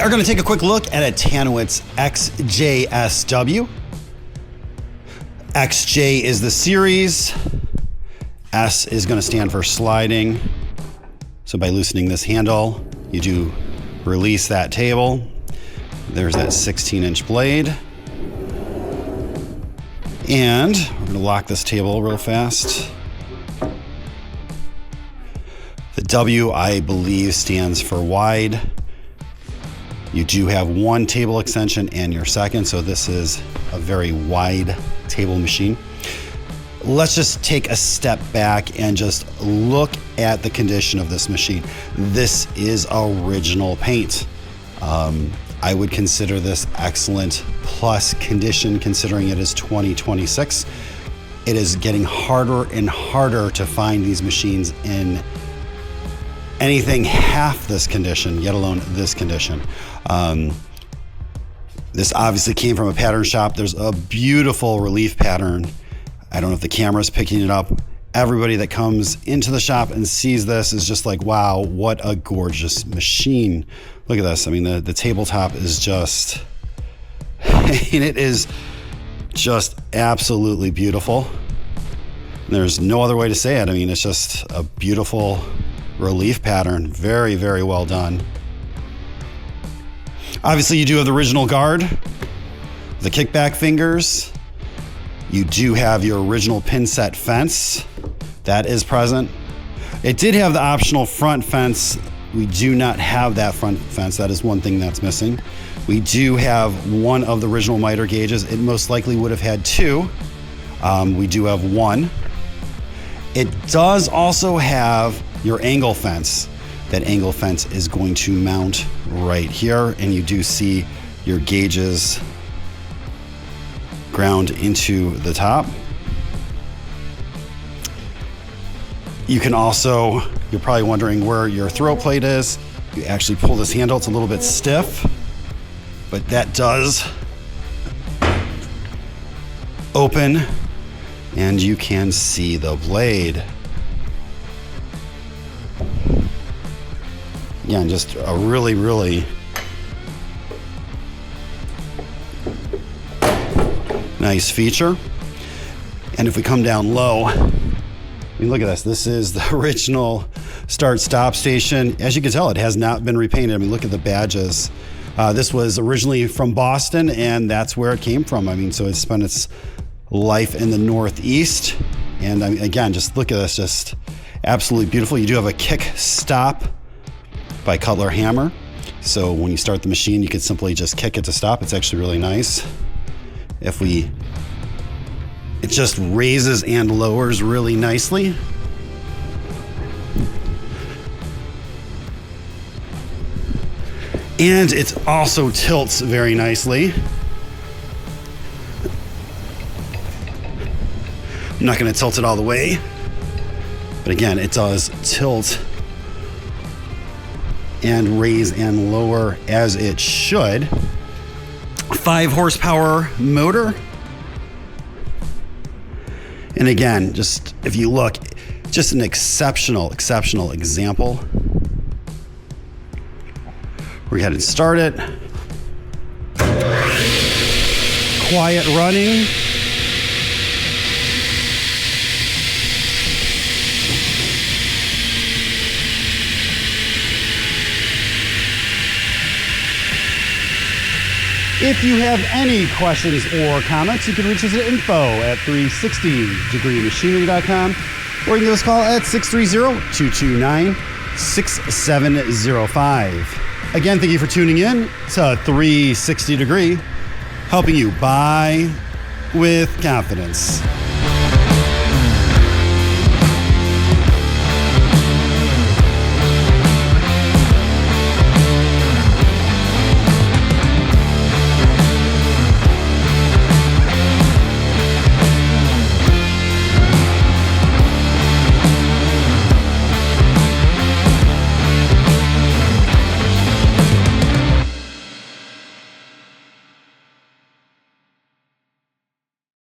are going to take a quick look at a Tannewitz XJSW. XJ is the series. S is going to stand for sliding. So by loosening this handle, you do release that table. There's that 16-inch blade. And we're going to lock this table real fast. The W, I believe, stands for wide. You do have one table extension and your second, so this is a very wide table machine. Let's just take a step back and just look at the condition of this machine. This is original paint. I would consider this excellent plus condition considering it is 2026. It is getting harder and harder to find these machines in anything half this condition, yet alone this condition. This obviously came from a pattern shop. There's a beautiful relief pattern. I don't know if the camera's picking it up. Everybody that comes into the shop and sees this is just like, wow, what a gorgeous machine. Look at this. I mean, the tabletop is just, and it is just absolutely beautiful. There's no other way to say it. I mean, it's just a beautiful relief pattern. Very, very well done. Obviously, you do have the original guard, the kickback fingers. You do have your original pin set fence. That is present. It did have the optional front fence. We do not have that front fence. That is one thing that's missing. We do have one of the original miter gauges. It most likely would have had two. We do have one. It does also have your angle fence. That angle fence is going to mount right here, and you do see your gauges ground into the top. You can also, you're probably wondering where your throat plate is. You actually pull this handle, it's a little bit stiff, but that does open and you can see the blade. Yeah, and just a really, really nice feature. And if we come down low, I mean, look at this. This is the original start-stop station. As you can tell, it has not been repainted. I mean, look at the badges. This was originally from Boston, and that's where it came from. I mean, so it's spent its life in the Northeast. And I mean, again, just look at this, just absolutely beautiful. You do have a kick stop by Cutler hammer. So when you start the machine, you can simply just kick it to stop. It's actually really nice. It just raises and lowers really nicely. And it also tilts very nicely. I'm not going to tilt it all the way, but again, it does tilt and raise and lower as it should. 5 horsepower motor. And again, just if you look, just an exceptional example. We're ahead and start it. Quiet running. If you have any questions or comments, you can reach us at info@360degreemachinery.com, or you can give us a call at 630-229-6705. Again, thank you for tuning in to 360 Degree, helping you buy with confidence.